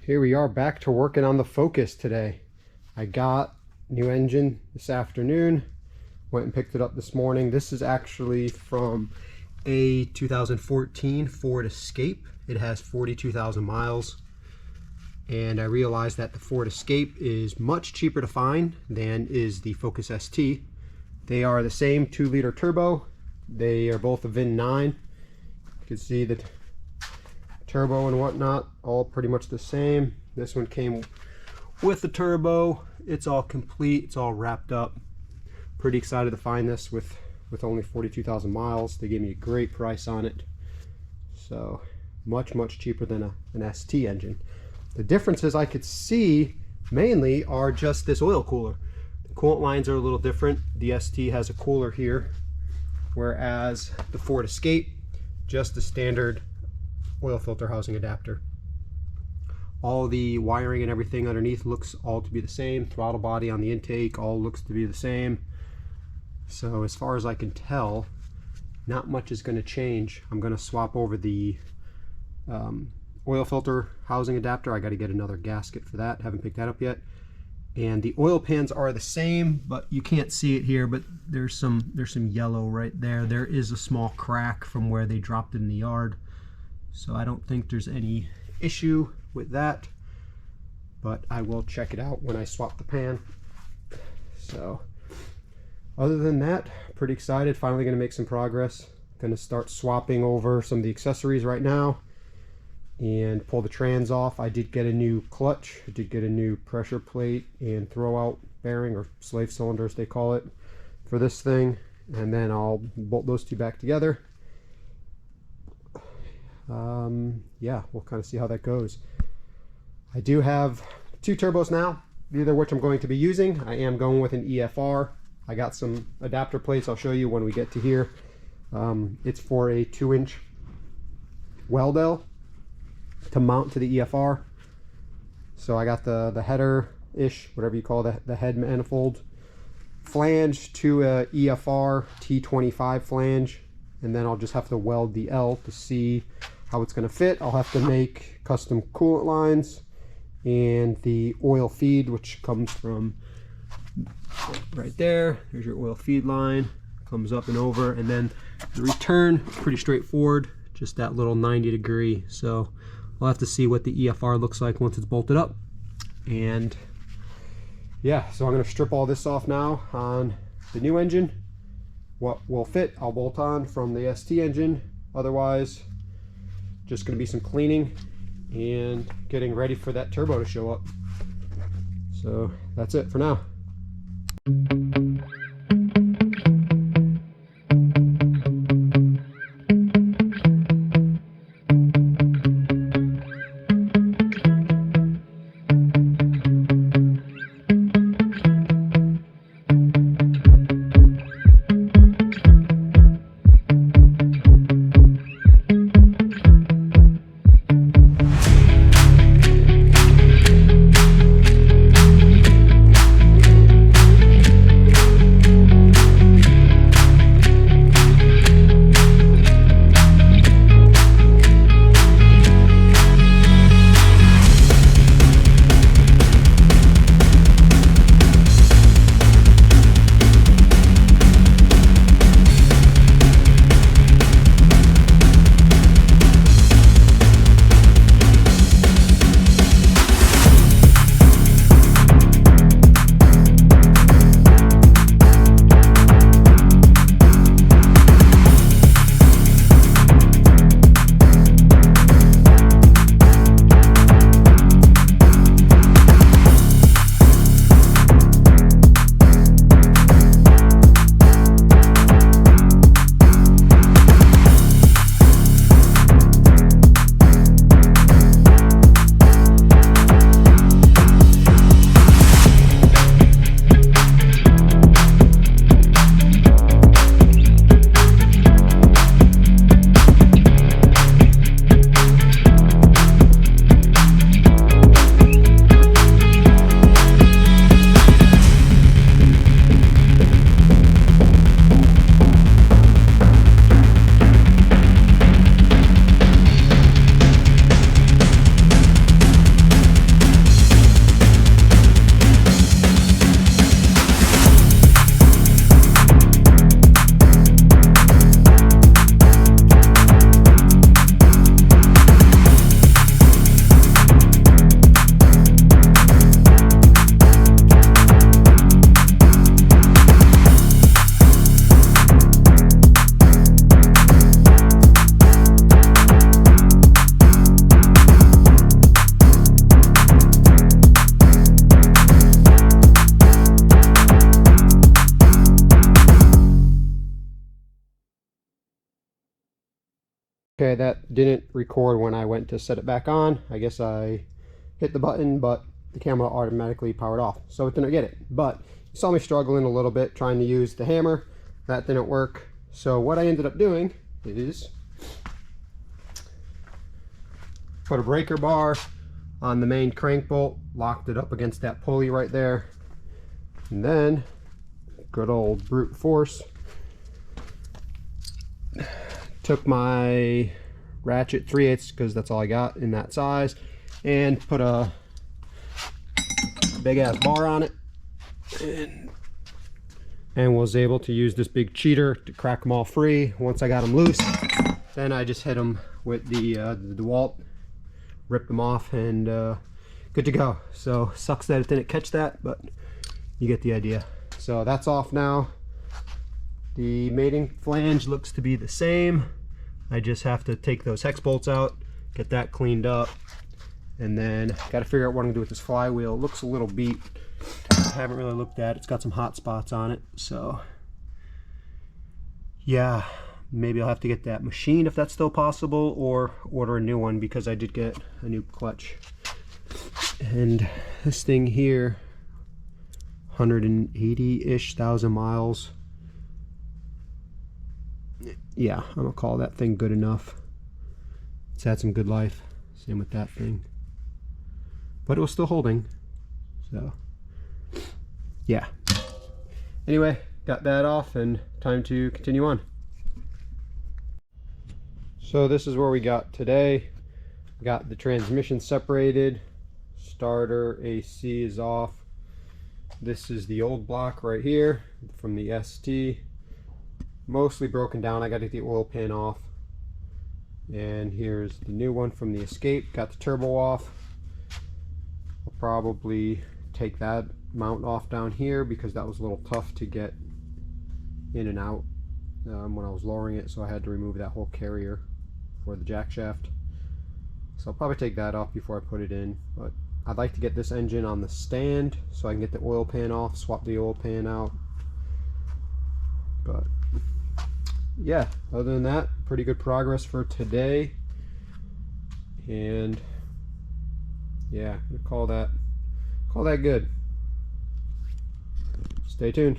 here we are back to working on the Focus today. I got new engine this afternoon, went and picked it up this morning. This is actually from a 2014 Ford Escape. It has 42,000 miles, and I realized that the Ford Escape is much cheaper to find than is the Focus ST. They are the same 2-liter turbo. They are both a VIN 9. You can see the turbo and whatnot, all pretty much the same. This one came with the turbo. It's all complete, it's all wrapped up. Pretty excited to find this with only 42,000 miles. They gave me a great price on it. So much cheaper than an ST engine. The differences I could see mainly are just this oil cooler. The coolant lines are a little different. The ST has a cooler here, whereas the Ford Escape, just the standard oil filter housing adapter. All the wiring and everything underneath looks all to be the same. Throttle body on the intake all looks to be the same. So as far as I can tell, not much is going to change. I'm going to swap over the oil filter housing adapter. I got to get another gasket for that. Haven't picked that up yet. And the oil pans are the same, but you can't see it here, but there's some yellow right there. There is a small crack from where they dropped it in the yard. So I don't think there's any issue with that, but I will check it out when I swap the pan. So other than that, pretty excited. Finally going to make some progress. Going to start swapping over some of the accessories right now and pull the trans off. I did get a new clutch. I did get a new pressure plate and throwout bearing, or slave cylinder as they call it, for this thing, and then I'll bolt those two back together. Yeah, we'll kind of see how that goes. I do have 2 turbos now, neither of which I'm going to be using. I am going with an EFR. I got some adapter plates I'll show you when we get to here. It's for a 2-inch Weldell to mount to the EFR. So I got the header-ish, whatever you call the head manifold flange to a EFR T25 flange, and then I'll just have to weld the L to see how it's going to fit. I'll have to make custom coolant lines and the oil feed, which comes from right there. There's your oil feed line, comes up and over, and then the return, pretty straightforward, just that little 90-degree. So I'll have to see what the EFR looks like once it's bolted up. And yeah, so I'm going to strip all this off now on the new engine. What will fit, I'll bolt on from the ST engine. Otherwise, just going to be some cleaning and getting ready for that turbo to show up. So that's it for now. Okay, that didn't record when I went to set it back on. I guess I hit the button, but the camera automatically powered off, so it didn't get it. But you saw me struggling a little bit trying to use the hammer. That didn't work. So what I ended up doing is put a breaker bar on the main crank bolt, locked it up against that pulley right there, and then good old brute force, took my ratchet 3/8 because that's all I got in that size, and put a big ass bar on it, and was able to use this big cheater to crack them all free. Once I got them loose, then I just hit them with the DeWalt, ripped them off, and good to go. So sucks that it didn't catch that, but you get the idea. So that's off now. The mating flange looks to be the same. I just have to take those hex bolts out, get that cleaned up, and then got to figure out what I'm gonna do with this flywheel. It looks a little beat. I haven't really looked at it. It's got some hot spots on it, so yeah, maybe I'll have to get that machined if that's still possible, or order a new one, because I did get a new clutch. And this thing here, 180-ish thousand miles. Yeah, I'm gonna call that thing good enough. It's had some good life. Same with that thing, but it was still holding, so yeah. Anyway, got that off and time to continue on. So this is where we got today. Got the transmission separated, starter AC is off. This is the old block right here from the ST, mostly broken down. I got to get the oil pan off, and here's the new one from the Escape. Got the turbo off. I'll probably take that mount off down here because that was a little tough to get in and out when I was lowering it, so I had to remove that whole carrier for the jack shaft. So I'll probably take that off before I put it in, but I'd like to get this engine on the stand so I can get the oil pan off, swap the oil pan out. But yeah, other than that, pretty good progress for today. And yeah, I'm gonna call that good. Stay tuned.